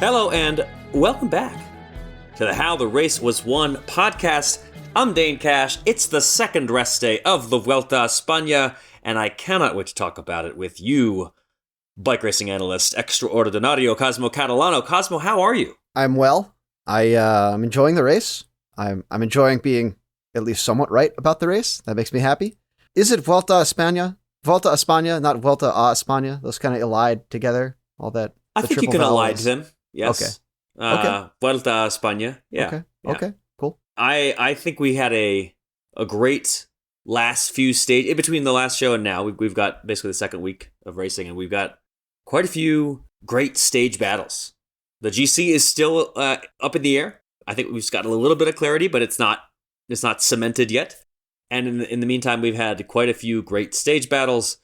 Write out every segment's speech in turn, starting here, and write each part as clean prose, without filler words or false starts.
Hello and welcome back to the How the Race Was Won podcast. I'm Dane Cash. It's the second rest day of the Vuelta a España, and I cannot wait to talk about it with you, bike racing analyst extraordinario Cosmo Catalano. Cosmo, how are you? I'm well. I'm enjoying the race. I'm enjoying being at least somewhat right about the race. That makes me happy. Is it Vuelta a España? Vuelta a España, not Vuelta a España. Those kind of allied together. All that. I think you can allied them. Yes. Okay. Vuelta a España. Yeah. Okay. Yeah. Okay. Cool. I think we had a great last few stage in between the last show and now. We've got basically the second week of racing, and we've got quite a few great stage battles. The GC is still up in the air. I think we've got a little bit of clarity, but it's not cemented yet. And in the meantime, we've had quite a few great stage battles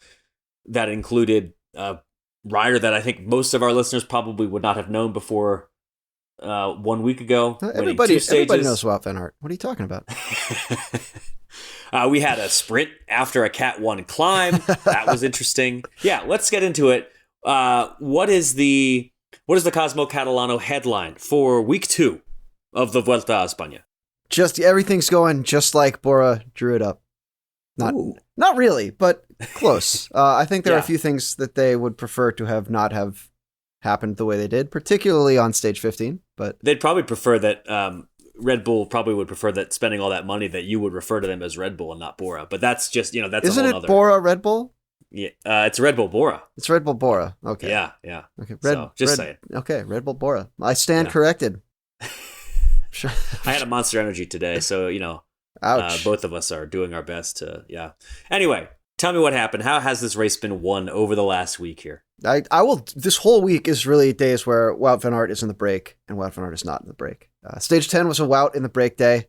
that included a rider that I think most of our listeners probably would not have known before 1 week ago. Everybody knows Wout van Aert. What are you talking about? We had a sprint after a Cat 1 climb. That was interesting. Yeah, let's get into it. What is the Cosmo Catalano headline for week 2 of the Vuelta a España? Just everything's going just like Bora drew it up. Not really, but close. I think there are a few things that they would prefer to not have happened the way they did, particularly on stage 15. But they'd probably prefer that Red Bull probably would prefer that spending all that money that you would refer to them as Red Bull and not Bora. But that's just that's isn't a it whole other... Bora Red Bull? Yeah, it's Red Bull Bora. It's Red Bull Bora. Okay. Yeah. Okay. Say it. Okay, Red Bull Bora. I stand corrected. Sure. I had a Monster Energy today, so Ouch. Both of us are doing our best to. Anyway, tell me what happened. How has this race been won over the last week here? I will. This whole week is really days where Wout van Aert is in the break and Wout van Aert is not in the break. Stage 10 was a Wout in the break day.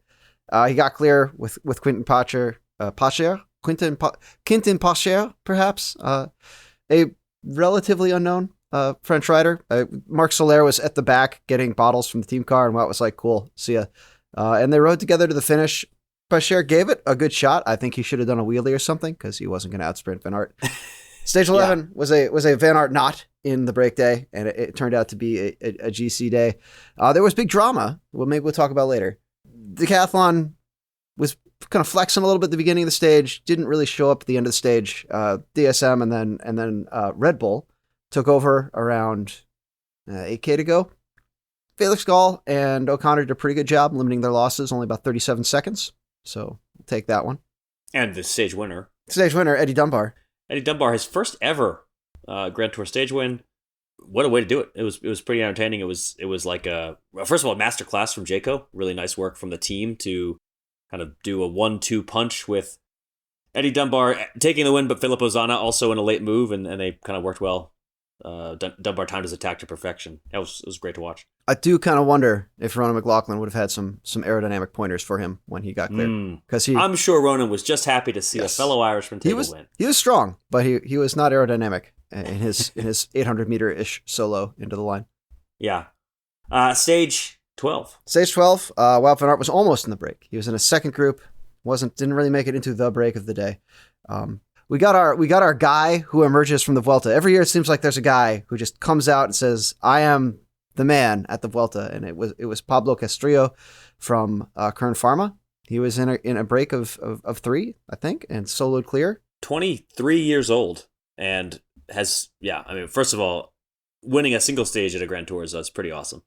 He got clear with Quintin Pacher, Quintin Pacher, perhaps a relatively unknown French rider. Marc Soler was at the back getting bottles from the team car, and Wout was like, "Cool, see ya." And they rode together to the finish. Pacher gave it a good shot. I think he should have done a wheelie or something because he wasn't going to outsprint Van Aert. Stage 11 was a Van Aert not in the break day, and it turned out to be a GC day. There was big drama. Well, maybe we'll talk about later. Decathlon was kind of flexing a little bit at the beginning of the stage, didn't really show up at the end of the stage. DSM and then Red Bull took over around 8K to go. Felix Gall and O'Connor did a pretty good job limiting their losses, only about 37 seconds. So we'll take that one. And the stage winner. Eddie Dunbar. Eddie Dunbar, his first ever Grand Tour stage win. What a way to do it. It was pretty entertaining. It was like first of all, a masterclass from Jayco. Really nice work from the team to kind of do a 1-2 punch with Eddie Dunbar taking the win, but Filippo Zanna also in a late move, and they kind of worked well. Dunbar timed his attack to perfection. It was great to watch. I do kind of wonder if Ronan McLaughlin would have had some aerodynamic pointers for him when he got cleared. I'm sure Ronan was just happy to see a fellow Irishman take a win. He was strong, but he was not aerodynamic in his 800 meter ish solo into the line. Yeah. Stage 12. Stage 12. Wout van Aert was almost in the break. He was in a second group. Didn't really make it into the break of the day. We got our guy who emerges from the Vuelta. Every year it seems like there's a guy who just comes out and says, "I am the man at the Vuelta," and it was Pablo Castrillo from Kern Pharma. He was in a break of 3, I think, and soloed clear. 23 years old and has first of all, winning a single stage at a Grand Tour is pretty awesome.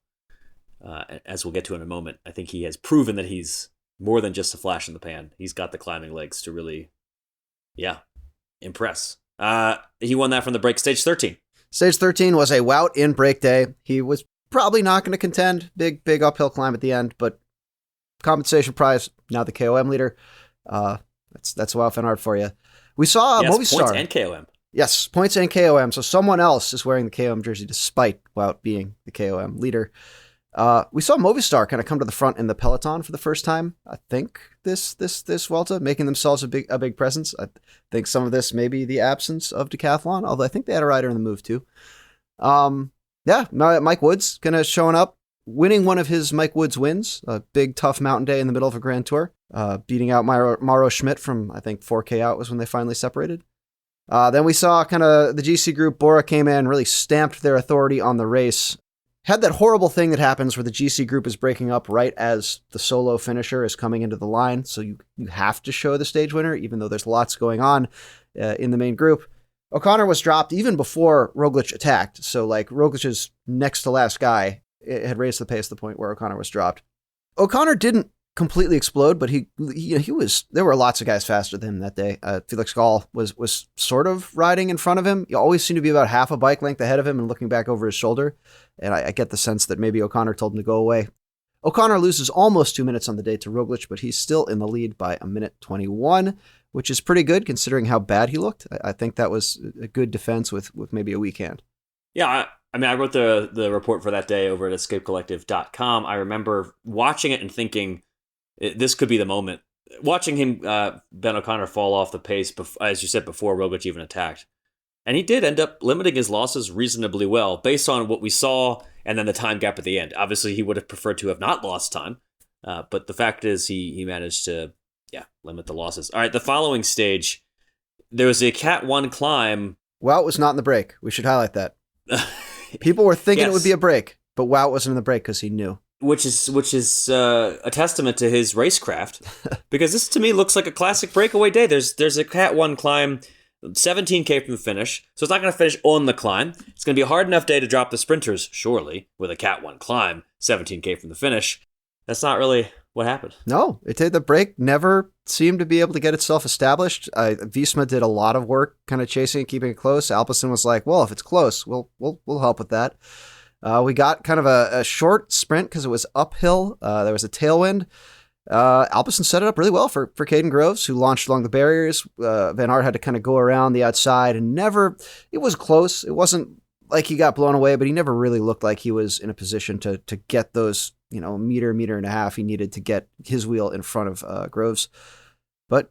As we'll get to in a moment, I think he has proven that he's more than just a flash in the pan. He's got the climbing legs to really, impress. He won that from the break. Stage 13. Stage 13 was a Wout in break day. He was probably not going to contend. Big uphill climb at the end, but compensation prize, now the KOM leader. That's Wout van Aert for you. We saw Movistar. Points and KOM. Yes, points and KOM. So someone else is wearing the KOM jersey despite Wout being the KOM leader. We saw Movistar kind of come to the front in the peloton for the first time, I think, this Vuelta, making themselves a big presence. I think some of this may be the absence of Decathlon, although I think they had a rider in the move too. Mike Woods kind of showing up, winning one of his Mike Woods wins, a big tough mountain day in the middle of a Grand Tour, beating out Mauro Schmidt from, I think, 4K out was when they finally separated. Then we saw kind of the GC group. Bora came in, really stamped their authority on the race. had that horrible thing that happens where the GC group is breaking up right as the solo finisher is coming into the line. So you have to show the stage winner, even though there's lots going on in the main group. O'Connor was dropped even before Roglic attacked. So like Roglic's next to last guy had raised the pace to the point where O'Connor was dropped. O'Connor didn't completely explode, but he was, there were lots of guys faster than him that day. Felix Gall was sort of riding in front of him. He always seemed to be about half a bike length ahead of him and looking back over his shoulder. And I get the sense that maybe O'Connor told him to go away. O'Connor loses almost 2 minutes on the day to Roglic, but he's still in the lead by 1:21, which is pretty good considering how bad he looked. I think that was a good defense with maybe a weak hand. Yeah, I mean, I wrote the report for that day over at escapecollective.com. I remember watching it and thinking, this could be the moment. Watching him, Ben O'Connor, fall off the pace, as you said, before Roglic even attacked. And he did end up limiting his losses reasonably well, based on what we saw and then the time gap at the end. Obviously, he would have preferred to have not lost time. But the fact is, he managed to, limit the losses. All right, the following stage, there was a Cat 1 climb. Wout was not in the break. We should highlight that. People were thinking It would be a break, but Wout wasn't in the break because he knew. Which is a testament to his racecraft, because this to me looks like a classic breakaway day. There's a Cat 1 climb, 17K from the finish, so it's not going to finish on the climb. It's going to be a hard enough day to drop the sprinters, surely, with a Cat 1 climb, 17K from the finish. That's not really what happened. No, the break never seemed to be able to get itself established. Visma did a lot of work kind of chasing it, keeping it close. Alpecin was like, well, if it's close, we'll help with that. We got kind of a short sprint because it was uphill. There was a tailwind. Alpecin set it up really well for Caden Groves, who launched along the barriers. Van Aert had to kind of go around the outside and it was close. It wasn't like he got blown away, but he never really looked like he was in a position to get those, meter and a half he needed to get his wheel in front of Groves. But,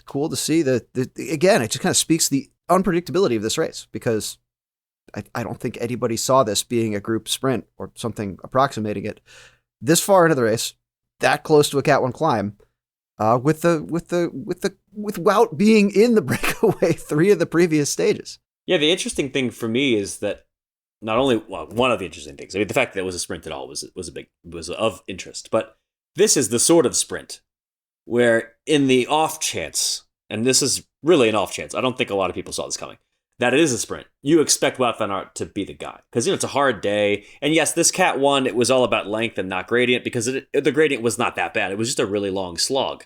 cool to see that, again, it just kind of speaks to the unpredictability of this race, because I don't think anybody saw this being a group sprint or something approximating it this far into the race, that close to a Cat 1 climb, with Wout being in the breakaway 3 of the previous stages. Yeah, the interesting thing for me is that not only one of the interesting things. I mean, the fact that it was a sprint at all was of interest, but this is the sort of sprint where, in the off chance, and this is really an off chance, I don't think a lot of people saw this coming, that it is a sprint, you expect Wout van Aert to be the guy. Because, it's a hard day. And yes, this Cat 1, it was all about length and not gradient, because the gradient was not that bad. It was just a really long slog.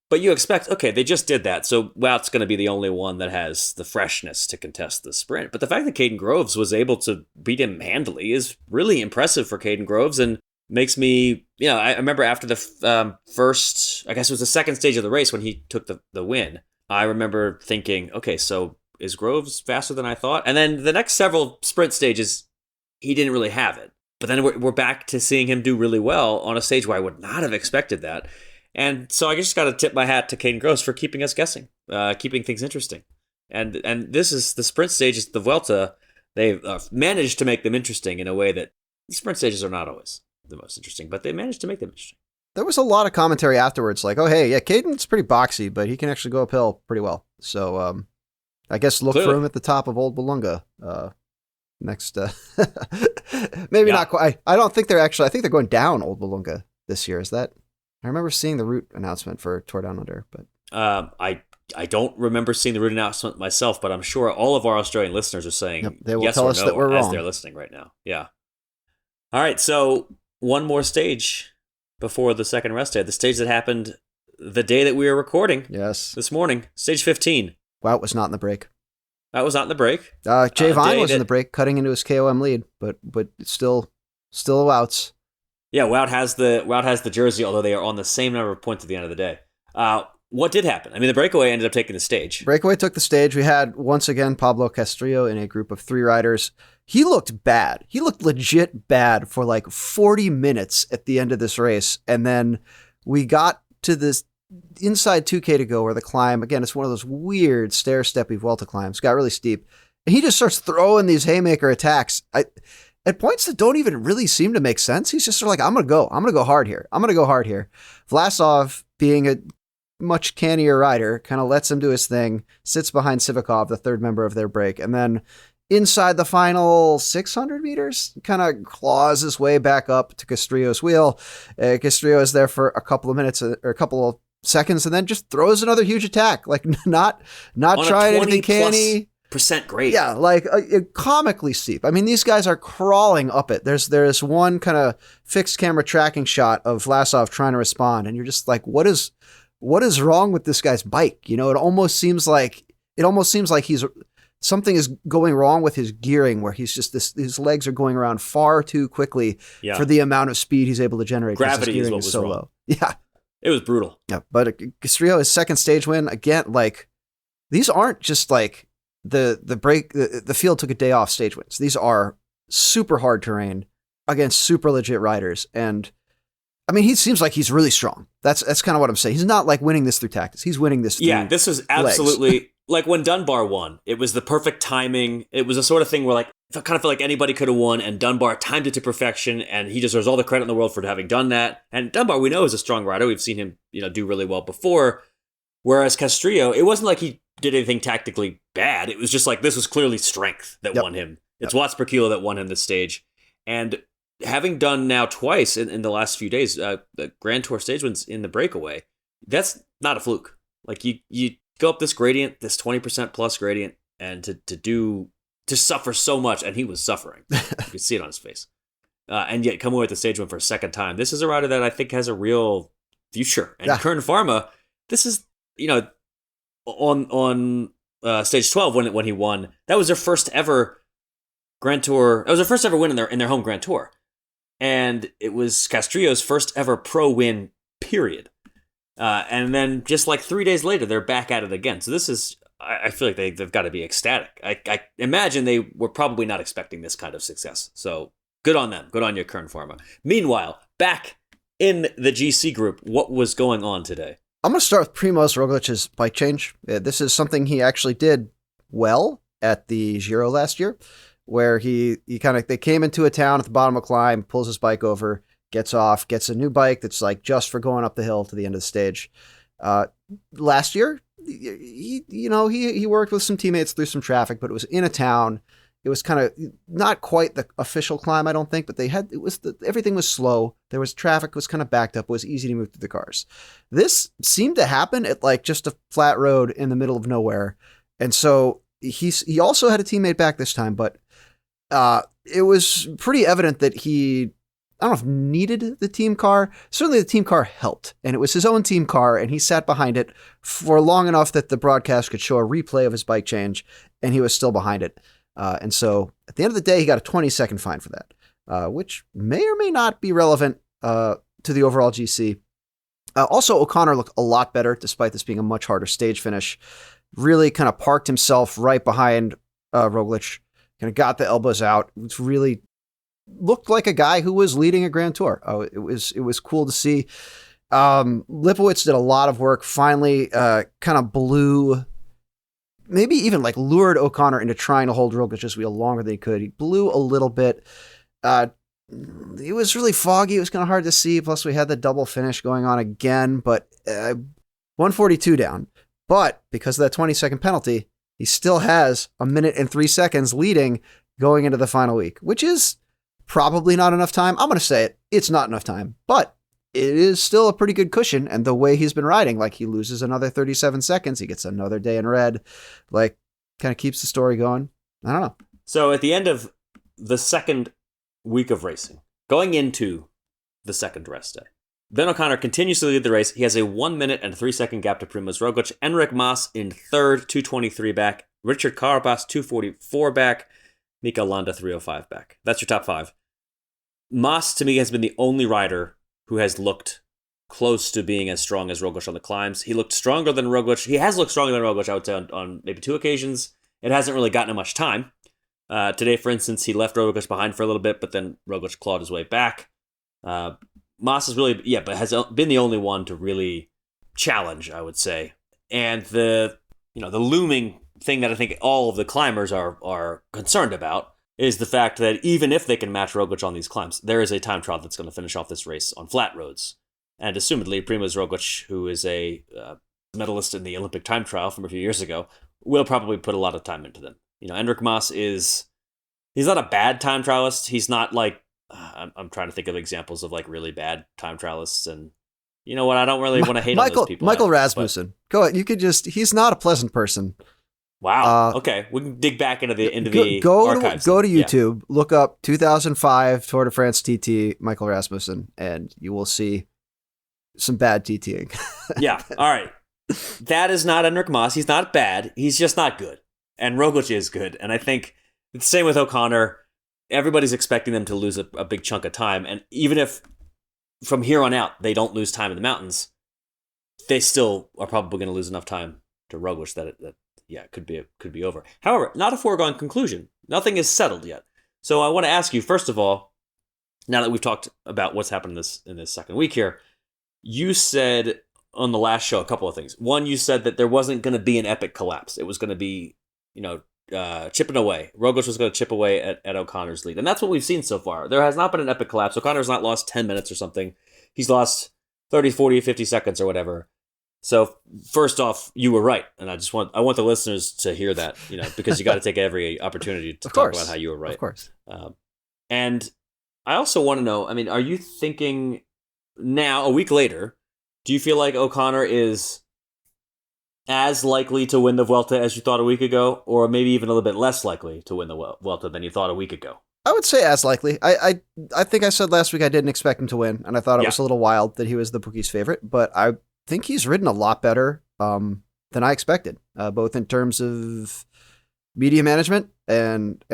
But you expect, okay, they just did that, so Wout's going to be the only one that has the freshness to contest the sprint. But the fact that Caden Groves was able to beat him handily is really impressive for Caden Groves, and makes me, I remember after the first, I guess it was the second stage of the race when he took the win, I remember thinking, okay, so is Groves faster than I thought? And then the next several sprint stages, he didn't really have it. But then we're back to seeing him do really well on a stage where I would not have expected that. And so I just got to tip my hat to Caden Groves for keeping us guessing, keeping things interesting. And this is the sprint stages, the Vuelta, they've managed to make them interesting in a way that the sprint stages are not always the most interesting, but they managed to make them interesting. There was a lot of commentary afterwards, like, oh, hey, yeah, Caden's pretty boxy, but he can actually go uphill pretty well. So I guess look for him at the top of Old Bolunga next. Maybe not quite. I don't think I think they're going down Old Bolunga this year. Is that? I remember seeing the route announcement for Tour Down Under, but I don't remember seeing the route announcement myself, but I'm sure all of our Australian listeners are saying they will yes tell or us no that we're as wrong. They're listening right now. Yeah. All right, so one more stage before the second rest day. The stage that happened the day that we were recording. Yes. This morning, stage 15. Wout was not in the break. That was not in the break. Jay Vine was in the break, cutting into his KOM lead, but still a Wout's. Yeah, Wout has the jersey, although they are on the same number of points at the end of the day. What did happen? I mean, the breakaway ended up taking the stage. Breakaway took the stage. We had, once again, Pablo Castrillo in a group of 3 riders. He looked bad. He looked legit bad for like 40 minutes at the end of this race. And then we got to this inside 2K to go where the climb, again, it's one of those weird stair-steppy Vuelta climbs, got really steep. And he just starts throwing these haymaker attacks. At points that don't even really seem to make sense. He's just sort of like, I'm going to go hard here. Vlasov, being a much cannier rider, kind of lets him do his thing, sits behind Sivakov, the third member of their break. And then inside the final 600 meters, kind of claws his way back up to Castrillo's wheel. Castrillo is there for a couple of minutes or a couple of seconds, and then just throws another huge attack. Like not trying anything canny. % grade. Yeah, like comically steep. I mean, these guys are crawling up it. There's one kind of fixed camera tracking shot of Vlasov trying to respond, and you're just like, what is wrong with this guy's bike? It almost seems like he's something is going wrong with his gearing, where he's just his legs are going around far too quickly for the amount of speed he's able to generate. Gravity is what was so wrong. Low. Yeah, it was brutal. Yeah, but Castrillo, his second stage win again. Like, these aren't just like the field took a day off stage wins. These are super hard terrain against super legit riders, and I mean, he seems like he's really strong. That's kind of what I'm saying. He's not like winning this through tactics. He's winning this through this was absolutely like when Dunbar won. It was the perfect timing. It was a sort of thing where like I kind of feel like anybody could have won, and Dunbar timed it to perfection, and he deserves all the credit in the world for having done that. And Dunbar, we know, is a strong rider. We've seen him, do really well before. Whereas Castrillo, it wasn't like he did anything tactically bad. It was just like this was clearly strength that won him. It's watts per kilo that won him this stage. And having done now twice in the last few days, the Grand Tour stage wins in the breakaway, that's not a fluke. Like you go up this gradient, this 20% plus gradient, and to suffer so much, and he was suffering. You could see it on his face. And yet come away with the stage win for a second time. This is a rider that I think has a real future. And Kern Pharma, this is, on stage 12 when he won, that was their first ever Grand Tour. That was their first ever win in their home Grand Tour. And it was Castrillo's first ever pro win, period. And then just like 3 days later, they're back at it again. So this is, I feel like they've got to be ecstatic. I imagine they were probably not expecting this kind of success. So good on them. Good on you, Kern Pharma. Meanwhile, back in the GC group, what was going on today? I'm going to start with Primoz Roglic's bike change. This is something he actually did well at the Giro last year, where they came into a town at the bottom of a climb, pulls his bike over, gets off, gets a new bike that's like just for going up the hill to the end of the stage. Last year, he worked with some teammates through some traffic, but it was in a town. It was kind of not quite the official climb, I don't think, but everything was slow. There was traffic, was kind of backed up. It was easy to move through the cars. This seemed to happen at like just a flat road in the middle of nowhere. And so he also had a teammate back this time, but it was pretty evident that I don't know if needed the team car. Certainly the team car helped, and it was his own team car, and he sat behind it for long enough that the broadcast could show a replay of his bike change, and he was still behind it. And so at the end of the day, he got a 20-second fine for that, which may or may not be relevant to the overall GC. Also, O'Connor looked a lot better, despite this being a much harder stage finish. Really kind of parked himself right behind Roglic, kind of got the elbows out. It really looked like a guy who was leading a Grand Tour. It was cool to see. Lipowitz did a lot of work, finally kind of blew... maybe even like lured O'Connor into trying to hold Roglic's wheel longer than he could. He blew a little bit. It was really foggy. It was kind of hard to see. Plus we had the double finish going on again, but 142 down. But because of that 20-second penalty, he still has 1 minute and 3 seconds leading going into the final week, which is probably not enough time. I'm going to say it. It's not enough time, but it is still a pretty good cushion. And the way he's been riding, like he loses another 37 seconds, he gets another day in red, like kind of keeps the story going. I don't know. So at the end of the second week of racing, going into the second rest day, Ben O'Connor continues to lead the race. He has a 1 minute and 3 second gap to Primoz Roglic. Enric Mas in third, 2:23 back. Richard Carapaz, 2:44 back. Mikel Landa, 3:05 back. That's your top five. Mas, to me, has been the only rider who has looked close to being as strong as Roglic on the climbs. He looked stronger than Roglic. He has looked stronger than Roglic, I would say, on maybe 2 occasions. It hasn't really gotten him much time. Today, for instance, he left Roglic behind for a little bit, but then Roglic clawed his way back. Mas is really, but has been the only one to really challenge, I would say. And the looming thing that I think all of the climbers are concerned about is the fact that even if they can match Roglic on these climbs, there is a time trial that's going to finish off this race on flat roads. And assumedly, Primoz Roglic, who is a medalist in the Olympic time trial from a few years ago, will probably put a lot of time into them. Enric Mas he's not a bad time trialist. He's not like, I'm trying to think of examples of like really bad time trialists. And you know what? I don't really want to hate on those people. Michael Rasmussen. Go ahead. You could he's not a pleasant person. Wow. Okay. We can dig back into the archives. Go to YouTube, look up 2005 Tour de France TT Michael Rasmussen, and you will see some bad TTing. Yeah. All right. That is not Enric Mas. He's not bad. He's just not good. And Roglic is good. And I think it's the same with O'Connor. Everybody's expecting them to lose a big chunk of time. And even if from here on out they don't lose time in the mountains, they still are probably going to lose enough time to Roglic that it could be over. However, not a foregone conclusion. Nothing is settled yet. So I want to ask you, first of all, now that we've talked about what's happened in this second week here, you said on the last show a couple of things. One, you said that there wasn't going to be an epic collapse. It was going to be, chipping away. Roglic was going to chip away at O'Connor's lead. And that's what we've seen so far. There has not been an epic collapse. O'Connor's not lost 10 minutes or something. He's lost 30, 40, 50 seconds or whatever. So first off, you were right, and I want the listeners to hear that, because you got to take every opportunity to talk about how you were right. Of course. And I also want to know, are you thinking now, a week later, do you feel like O'Connor is as likely to win the Vuelta as you thought a week ago, or maybe even a little bit less likely to win the Vuelta than you thought a week ago? I would say as likely. I think I said last week I didn't expect him to win, and I thought it was a little wild that he was the bookies' favorite, but I think he's ridden a lot better than I expected, both in terms of media management and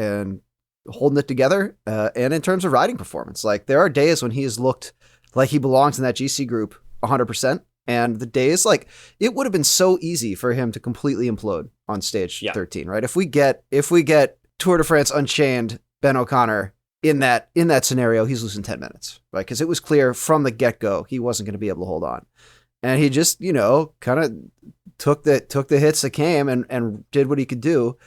holding it together, and in terms of riding performance. Like, there are days when he has looked like he belongs in that GC group 100%, and the days, like, it would have been so easy for him to completely implode on stage 13, right? If we get Tour de France Unchained Ben O'Connor in that scenario, he's losing 10 minutes, right? Because it was clear from the get-go he wasn't going to be able to hold on. And he just, kind of took the hits that came and did what he could do.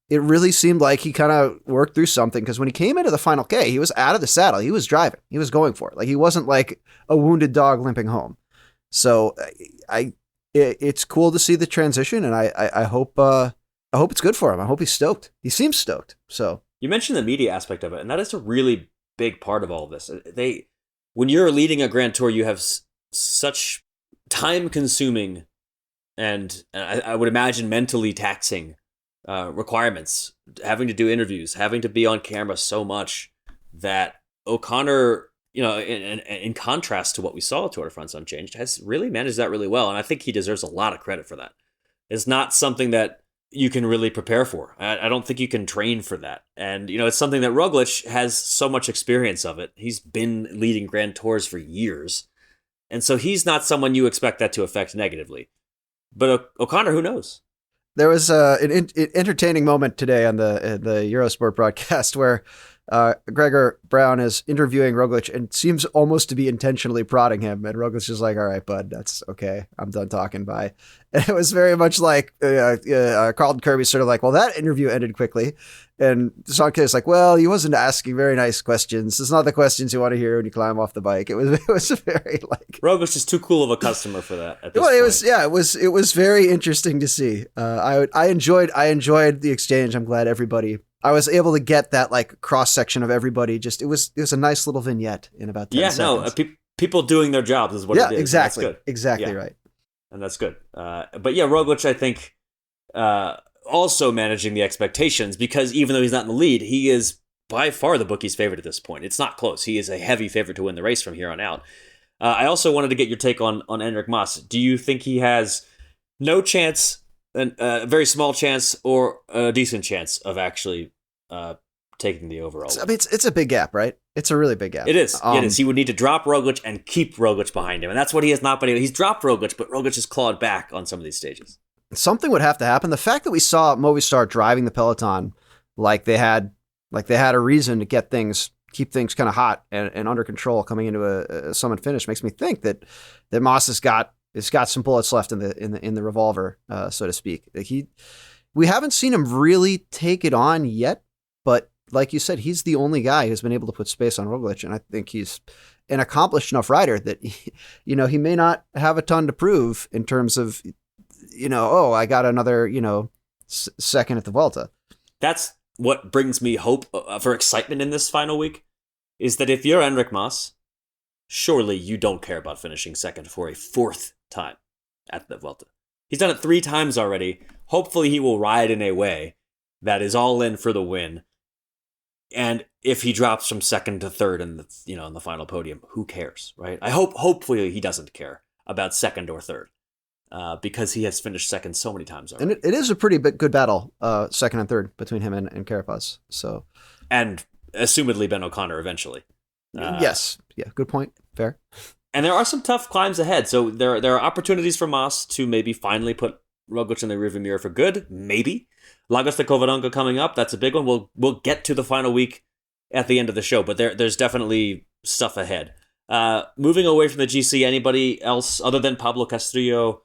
It really seemed like he kind of worked through something, because when he came into the final K, he was out of the saddle. He was driving. He was going for it. Like, he wasn't like a wounded dog limping home. So it's cool to see the transition, and I hope it's good for him. I hope he's stoked. He seems stoked. So you mentioned the media aspect of it, and that is a really big part of all of this. When you're leading a Grand Tour, you have such time-consuming and I would imagine mentally taxing requirements, having to do interviews, having to be on camera so much, that O'Connor, in contrast to what we saw at Tour de France Unchanged, has really managed that really well. And I think he deserves a lot of credit for that. It's not something that you can really prepare for. I don't think you can train for that. And, it's something that Roglic has so much experience of it. He's been leading Grand Tours for years. And so he's not someone you expect that to affect negatively. But O'Connor, who knows? There was an entertaining moment today on the Eurosport broadcast where Gregor Brown is interviewing Roglic and seems almost to be intentionally prodding him. And Roglic's just like, all right, bud, that's okay. I'm done talking. Bye. And it was very much like Carlton Kirby sort of like, well, that interview ended quickly. And Sean Kelly's like, well, he wasn't asking very nice questions. It's not the questions you want to hear when you climb off the bike. It was very like Roglic is too cool of a customer for that. At this point. It was very interesting to see. I enjoyed the exchange. I'm glad I was able to get that like cross section of everybody. Just it was a nice little vignette in about 10 seconds. People doing their jobs is what it is. Exactly. That's good. Exactly right. And that's good. But yeah, Roglic, I think, also managing the expectations, because even though he's not in the lead, he is by far the bookie's favorite at this point. It's not close. He is a heavy favorite to win the race from here on out. I also wanted to get your take on Enric Mas. Do you think he has no chance, a very small chance, or a decent chance of actually taking the overall? I mean, it's a big gap, right? It's a really big gap. It is. It is. He would need to drop Roglic and keep Roglic behind him. And that's what he has not been able. He's dropped Roglic, but Roglic has clawed back on some of these stages. Something would have to happen. The fact that we saw Movistar driving the peloton like they had a reason to keep things kind of hot and under control coming into a summit finish makes me think that Mas has got some bullets left in the revolver, so to speak. We haven't seen him really take it on yet, but like you said, he's the only guy who's been able to put space on Roglic, and I think he's an accomplished enough rider that he may not have a ton to prove in terms of I got another second at the Vuelta. that's what brings me hope for excitement in this final week, is that if you're Enric Mas, surely you don't care about finishing second for a fourth time at the Vuelta. He's done it 3 times already. Hopefully he will ride in a way that is all in for the win. And if he drops from second to third in the final podium, who cares, right? Hopefully he doesn't care about second or third, because he has finished second so many times already. And it is a pretty good battle, second and third, between him and Carapaz. So, and assumedly Ben O'Connor eventually. Yes, yeah, good point. Fair. And there are some tough climbs ahead, so there are opportunities for Mas to maybe finally put Roglic in the rearview mirror for good. Maybe Lagos de Covadonga coming up. That's a big one. We'll get to the final week at the end of the show, but there's definitely stuff ahead. Moving away from the GC, anybody else other than Pablo Castillo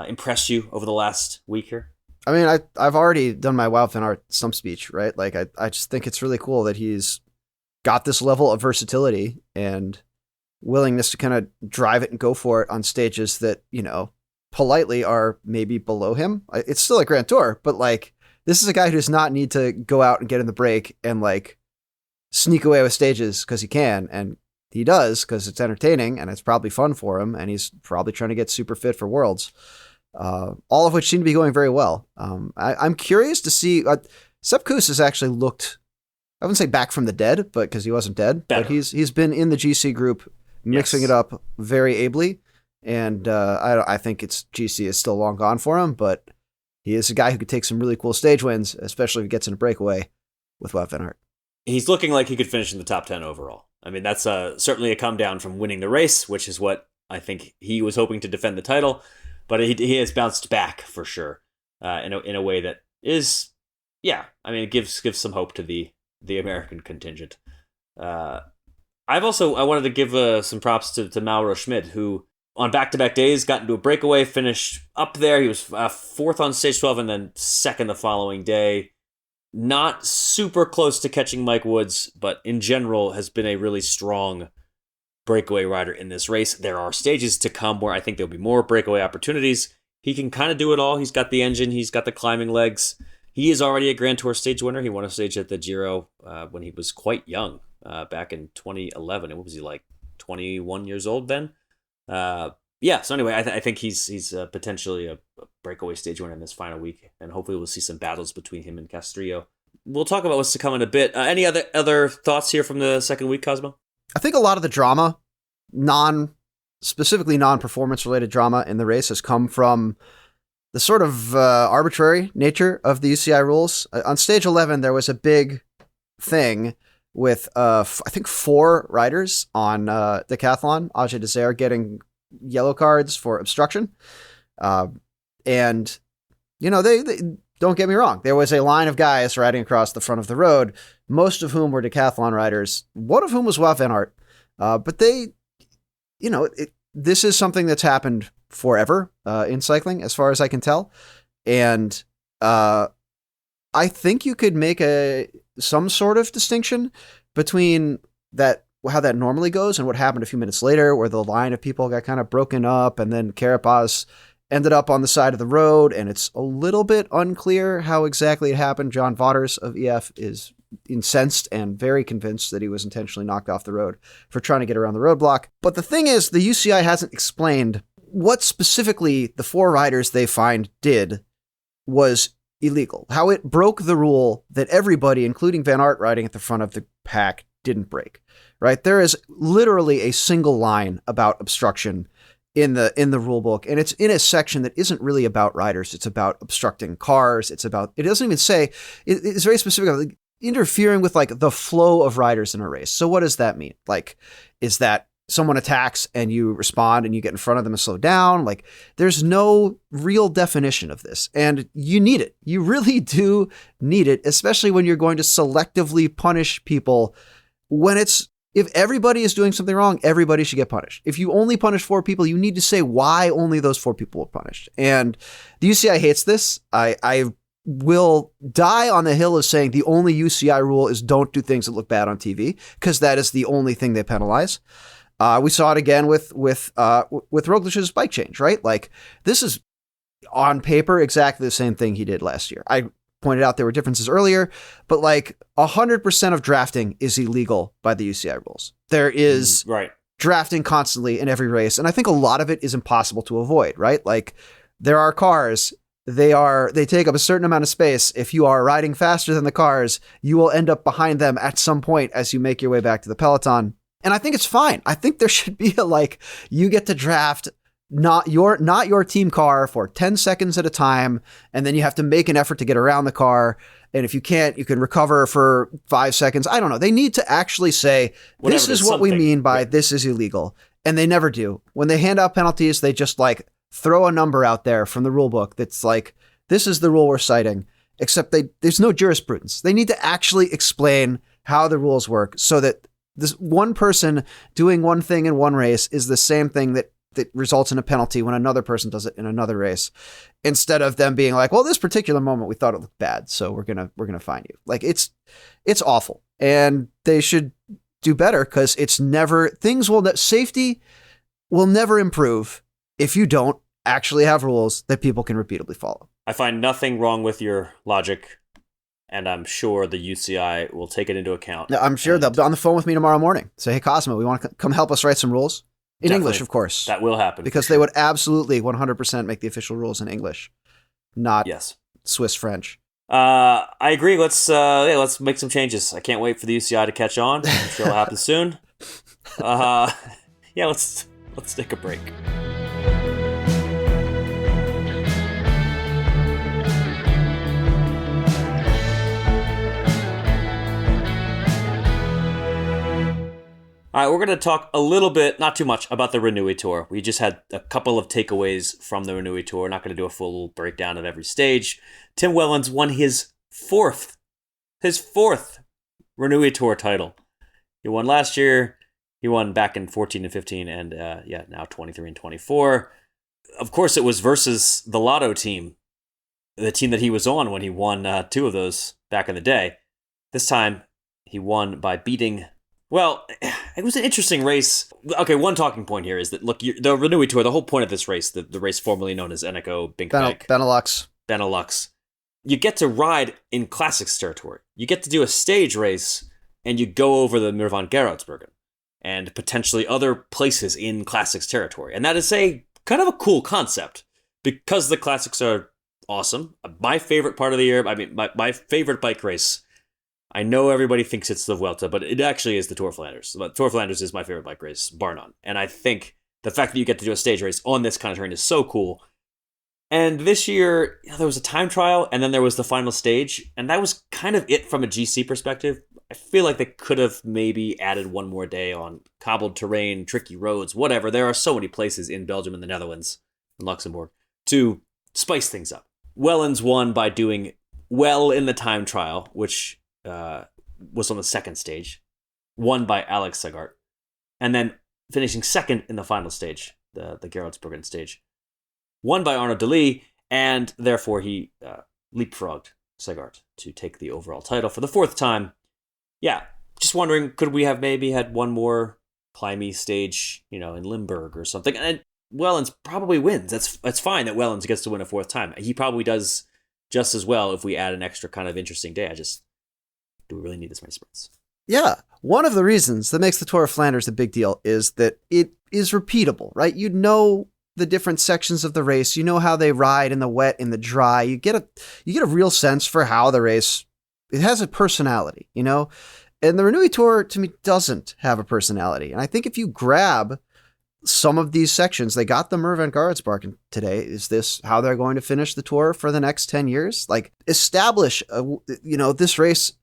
impressed you over the last week here? I mean, I've already done my Wout van Aert stump speech, right? Like, I just think it's really cool that he's got this level of versatility and willingness to kind of drive it and go for it on stages that, politely are maybe below him. It's still a Grand Tour, but like, this is a guy who does not need to go out and get in the break and like sneak away with stages because he can. And he does because it's entertaining and it's probably fun for him. And he's probably trying to get super fit for Worlds, all of which seem to be going very well. I'm curious to see, Sepp Kuss has actually looked, I wouldn't say back from the dead, but because he wasn't dead, Better. But he's been in the GC group, mixing it up very ably. And I think GC is still long gone for him, but he is a guy who could take some really cool stage wins, especially if he gets in a breakaway with Wout van Aert. He's looking like he could finish in the top 10 overall. I mean, that's certainly a come down from winning the race, which is what I think he was hoping to defend the title. But he has bounced back for sure, in a way that is, it gives some hope to the American contingent. I wanted to give some props to Mauro Schmid, who on back-to-back days got into a breakaway, finished up there. He was fourth on stage 12 and then second the following day. Not super close to catching Mike Woods, but in general has been a really strong breakaway rider in this race. There are stages to come where I think there'll be more breakaway opportunities. He can kind of do it all. He's got the engine. He's got the climbing legs. He is already a Grand Tour stage winner. He won a stage at the Giro when he was quite young, back in 2011. And what was he, like 21 years old then? So anyway, I think he's potentially a breakaway stage winner in this final week, and hopefully we'll see some battles between him and Castrillo. We'll talk about what's to come in a bit. Any other thoughts here from the second week, Cosmo? I think a lot of the drama, specifically non-performance related drama in the race, has come from the sort of arbitrary nature of the UCI rules. On stage 11, there was a big thing with I think 4 riders on decathlon, Ajay Desert, getting yellow cards for obstruction. And they don't get me wrong, there was a line of guys riding across the front of the road, most of whom were decathlon riders, one of whom was Wout van Aert. But this is something that's happened forever in cycling, as far as I can tell. And I think you could make some sort of distinction between how that normally goes and what happened a few minutes later, where the line of people got kind of broken up and then Carapaz ended up on the side of the road. And it's a little bit unclear how exactly it happened. John Vaughters of EF is incensed and very convinced that he was intentionally knocked off the road for trying to get around the roadblock. But the thing is, the UCI hasn't explained what specifically the 4 riders they fined did was illegal, how it broke the rule that everybody, including Van Aert riding at the front of the pack, didn't break, right? There is literally a single line about obstruction in the rule book, and it's in a section that isn't really about riders. It's about obstructing cars. It doesn't even say, it's very specific, like interfering with like the flow of riders in a race. So what does that mean? Like, is that someone attacks and you respond and you get in front of them and slow down? Like, there's no real definition of this, and you need it. You really do need it, especially when you're going to selectively punish people. If everybody is doing something wrong, everybody should get punished. If you only punish 4 people, you need to say why only those 4 people were punished. And the UCI hates this. I will die on the hill of saying the only UCI rule is don't do things that look bad on TV, because that is the only thing they penalize. We saw it again with Roglic's bike change, right? Like, this is on paper exactly the same thing he did last year. pointed out there were differences earlier, but like 100% of drafting is illegal by the UCI rules. There is right. drafting constantly in every race. And I think a lot of it is impossible to avoid, right? Like there are cars, they take up a certain amount of space. If you are riding faster than the cars, you will end up behind them at some point as you make your way back to the peloton. And I think it's fine. I think there should be you get to draft not your team car for 10 seconds at a time, and then you have to make an effort to get around the car. And if you can't, you can recover for 5 seconds. I don't know. They need to actually say, this is what we mean by this is illegal. And they never do. When they hand out penalties, they just throw a number out there from the rule book that's like, this is the rule we're citing, except there's no jurisprudence. They need to actually explain how the rules work so that this one person doing one thing in one race is the same thing that results in a penalty when another person does it in another race, instead of them being like, well, this particular moment we thought it looked bad, so we're gonna fine you. Like it's awful, and they should do better, because safety will never improve if you don't actually have rules that people can repeatedly follow. I find nothing wrong with your logic, and I'm sure the UCI will take it into account. I'm sure they'll be on the phone with me tomorrow morning. Say, hey, Cosmo, we want to come help us write some rules. In Definitely. English, of course. That will happen. Because they would absolutely 100% make the official rules in English, not Swiss French. I agree. Let's make some changes. I can't wait for the UCI to catch on. I'm sure it'll happen soon. Let's take a break. All right, we're going to talk a little bit, not too much, about the Renewi Tour. We just had a couple of takeaways from the Renewi Tour. We're not going to do a full breakdown of every stage. Tim Wellens won his fourth Renewi Tour title. He won last year. He won back in 14 and 15, and now 23 and 24. Of course, it was versus the Lotto team, the team that he was on when he won two of those back in the day. This time, he won by beating... Well, it was an interesting race. Okay, one talking point here is that, look, the Renewi Tour, the whole point of this race, the race formerly known as Eneco Binkbike. Benelux. You get to ride in Classics territory. You get to do a stage race, and you go over the Mir van Gerardsbergen and potentially other places in Classics territory. And that is a kind of a cool concept, because the Classics are awesome. My favorite part of the year, my favorite bike race, I know everybody thinks it's the Vuelta, but it actually is the Tour of Flanders. But Tour of Flanders is my favorite bike race, bar none. And I think the fact that you get to do a stage race on this kind of terrain is so cool. And this year, there was a time trial, and then there was the final stage, and that was kind of it from a GC perspective. I feel like they could have maybe added one more day on cobbled terrain, tricky roads, whatever. There are so many places in Belgium and the Netherlands and Luxembourg to spice things up. Wellens won by doing well in the time trial, which... was on the second stage, won by Alex Sagart, and then finishing second in the final stage, the Gerardsbergen stage, won by Arnaud Delis, and therefore he leapfrogged Sagart to take the overall title for the fourth time. Yeah, just wondering, could we have maybe had one more climby stage, in Limburg or something? And Wellens probably wins. That's fine that Wellens gets to win a fourth time. He probably does just as well if we add an extra kind of interesting day. Do we really need this many sprints? Yeah. One of the reasons that makes the Tour of Flanders a big deal is that it is repeatable, right? You know the different sections of the race. You know how they ride in the wet, in the dry. You get a real sense for how the race, it has a personality, And the Renewi Tour, to me, doesn't have a personality. And I think if you grab some of these sections, they got the Mir van Gerardsbergen today. Is this how they're going to finish the Tour for the next 10 years? Establish, this race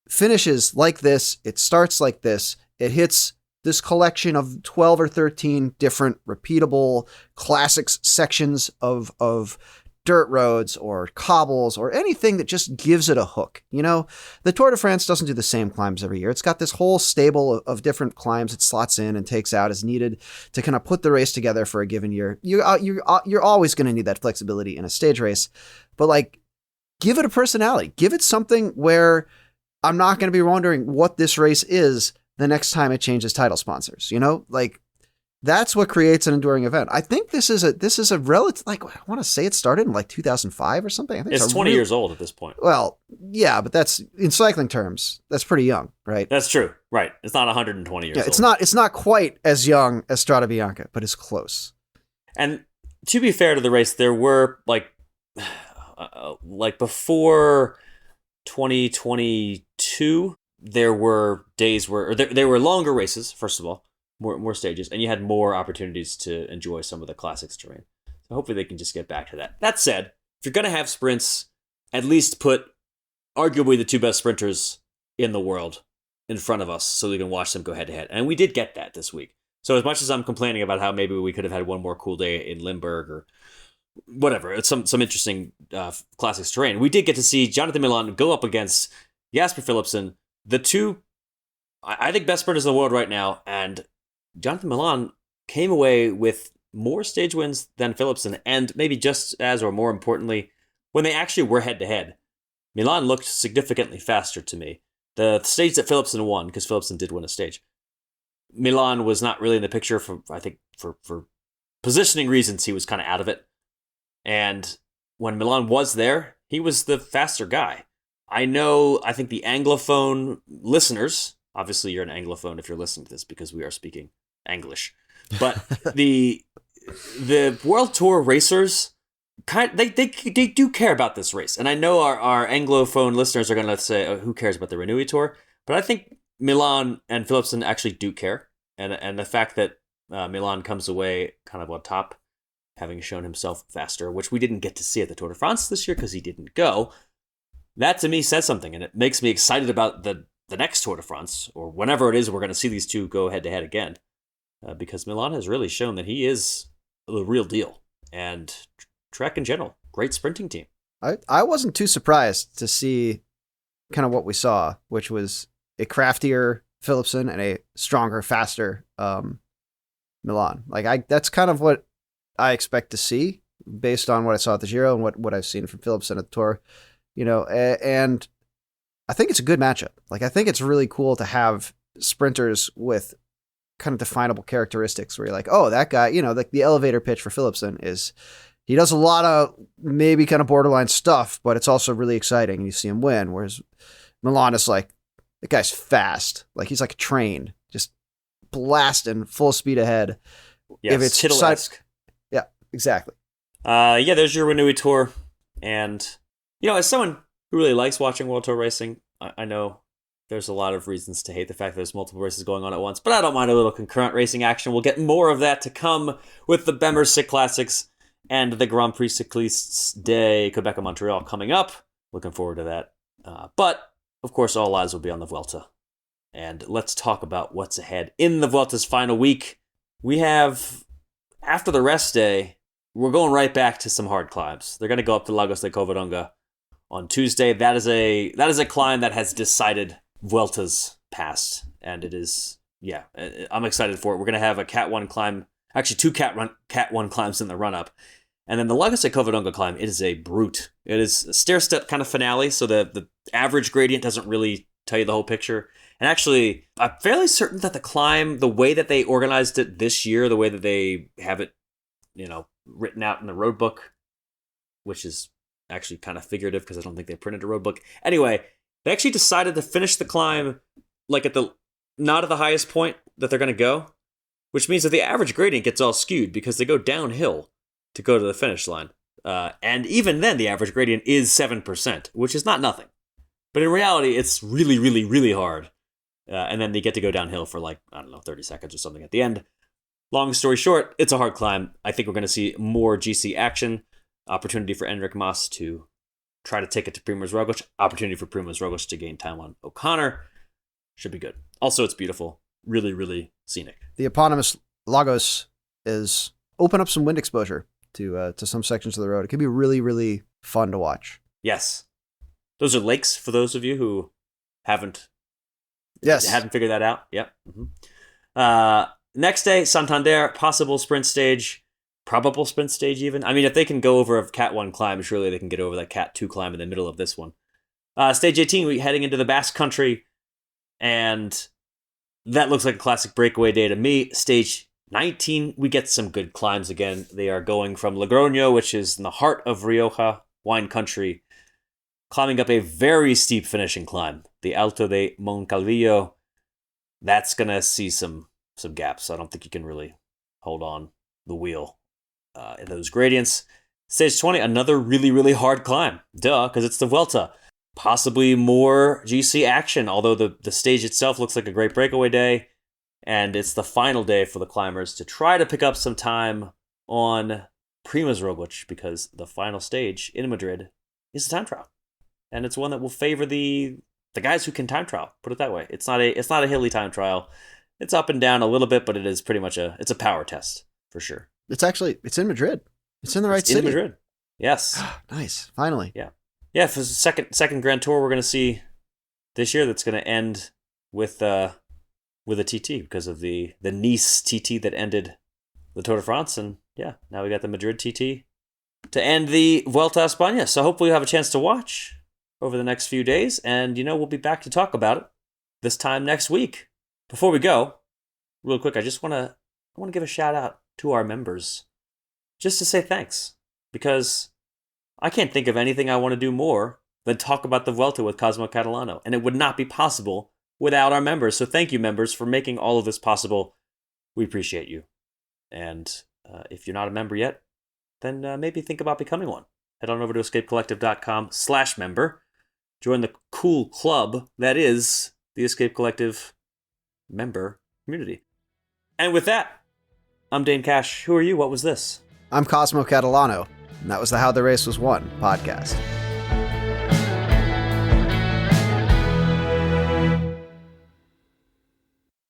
finishes like this, it starts like this, it hits this collection of 12 or 13 different repeatable classics sections of dirt roads or cobbles or anything that just gives it a hook. The Tour de France doesn't do the same climbs every year. It's got this whole stable of different climbs it slots in and takes out as needed to kind of put the race together for a given year. You're always going to need that flexibility in a stage race, but give it a personality. Give it something where I'm not going to be wondering what this race is the next time it changes title sponsors. That's what creates an enduring event. I think this is a relative, like, I want to say it started in like 2005 or something. I think It's 20 years old at this point. Well, yeah, but that's in cycling terms, that's pretty young, right? That's true. Right. It's not 120 years old. It's not quite as young as Strada Bianca, but it's close. And to be fair to the race, there were like before 2022, there were days where there were longer races, first of all, more stages, and you had more opportunities to enjoy some of the classics terrain. So hopefully they can just get back to that. That said, if you're going to have sprints, at least put arguably the two best sprinters in the world in front of us so we can watch them go head to head. And we did get that this week. So as much as I'm complaining about how maybe we could have had one more cool day in Limburg or whatever, it's some interesting classics terrain, we did get to see Jonathan Milan go up against Jasper Philipsen, the two, I think, best sprinters in the world right now, and Jonathan Milan came away with more stage wins than Philipsen, and maybe just as, or more importantly, when they actually were head-to-head, Milan looked significantly faster to me. The stage that Philipsen won, because Philipsen did win a stage, Milan was not really in the picture for positioning reasons. He was kind of out of it. And when Milan was there, he was the faster guy. I think the Anglophone listeners, obviously you're an Anglophone if you're listening to this because we are speaking English, but the World Tour racers, they do care about this race. And I know our Anglophone listeners are going to say, oh, who cares about the Renewi Tour? But I think Milan and Philipsen actually do care. And the fact that Milan comes away kind of on top, having shown himself faster, which we didn't get to see at the Tour de France this year because he didn't go, that to me says something. And it makes me excited about the next Tour de France, or whenever it is we're going to see these two go head-to-head again. Because Milan has really shown that he is the real deal. And Trek in general, great sprinting team. I wasn't too surprised to see kind of what we saw, which was a craftier Philipsen and a stronger, faster Milan. That's kind of what I expect to see based on what I saw at the Giro and what I've seen from Philipsen at the Tour. And I think it's a good matchup. I think it's really cool to have sprinters with kind of definable characteristics where you're like, oh, that guy, the elevator pitch for Philipsen is he does a lot of maybe kind of borderline stuff, but it's also really exciting and you see him win. Whereas Milan is like, that guy's fast. He's like a train, just blasting full speed ahead. Yes, if it's Kittle-esque. Yeah, exactly. There's your Renewi Tour. And, as someone who really likes watching World Tour racing, I know there's a lot of reasons to hate the fact that there's multiple races going on at once, but I don't mind a little concurrent racing action. We'll get more of that to come with the Bemersic Classics and the Grand Prix Cyclistes de Quebec and Montreal coming up. Looking forward to that. But, of course, all eyes will be on the Vuelta. And let's talk about what's ahead in the Vuelta's final week. We have, after the rest day, we're going right back to some hard climbs. They're going to go up to Lagos de Covadonga on Tuesday. That is a climb that has decided Vuelta's past. And it is, I'm excited for it. We're going to have a Cat 1 climb, actually two Cat 1 climbs in the run-up. And then the Lagos de Covadonga climb, it is a brute. It is a stair-step kind of finale, so the average gradient doesn't really tell you the whole picture. And actually, I'm fairly certain that the climb, the way that they organized it this year, the way that they have it, written out in the road book, which is actually kind of figurative because I don't think they printed a road book. Anyway, they actually decided to finish the climb not at the highest point that they're going to go, which means that the average gradient gets all skewed because they go downhill to go to the finish line. And even then, the average gradient is 7%, which is not nothing. But in reality, it's really, really, really hard. And then they get to go downhill for 30 seconds or something at the end. Long story short, it's a hard climb. I think we're going to see more GC action. Opportunity for Enric Mas to try to take it to Primož Roglič. Opportunity for Primož Roglič to gain time on O'Connor. Should be good. Also, it's beautiful. Really, really scenic. The eponymous Lagos is open up some wind exposure to some sections of the road. It could be really, really fun to watch. Yes. Those are lakes for those of you who haven't figured that out. Yep. Mm-hmm. Next day, Santander, possible sprint stage, probable sprint stage even. I mean, if they can go over a Cat 1 climb, surely they can get over that Cat 2 climb in the middle of this one. Stage 18, we're heading into the Basque Country, and that looks like a classic breakaway day to me. Stage 19, we get some good climbs again. They are going from Logroño, which is in the heart of Rioja wine country, climbing up a very steep finishing climb, the Alto de Moncalvillo. That's going to see some gaps. I don't think you can really hold on the wheel in those gradients. Stage 20, another really, really hard climb. Duh, because it's the Vuelta. Possibly more GC action, although the stage itself looks like a great breakaway day. And it's the final day for the climbers to try to pick up some time on Primož Roglič, because the final stage in Madrid is a time trial. And it's one that will favor the guys who can time trial, put it that way. It's not a hilly time trial. It's up and down a little bit, but it is pretty much it's a power test for sure. It's in Madrid. It's in the right city. In Madrid. Yes. Nice. Finally. Yeah. Yeah, for the second Grand Tour we're going to see this year, that's going to end with a TT because of the Nice TT that ended the Tour de France. And yeah, now we got the Madrid TT to end the Vuelta a España. So hopefully you'll have a chance to watch over the next few days. And, we'll be back to talk about it this time next week. Before we go, real quick, I want to give a shout out to our members just to say thanks, because I can't think of anything I want to do more than talk about the Vuelta with Cosmo Catalano. And it would not be possible without our members. So thank you, members, for making all of this possible. We appreciate you. And if you're not a member yet, then maybe think about becoming one. Head on over to escapecollective.com/member. Join the cool club that is the Escape Collective member community. And with that, I'm Dane Cash. Who are you? What was this? I'm Cosmo Catalano, and that was the How the Race Was Won podcast.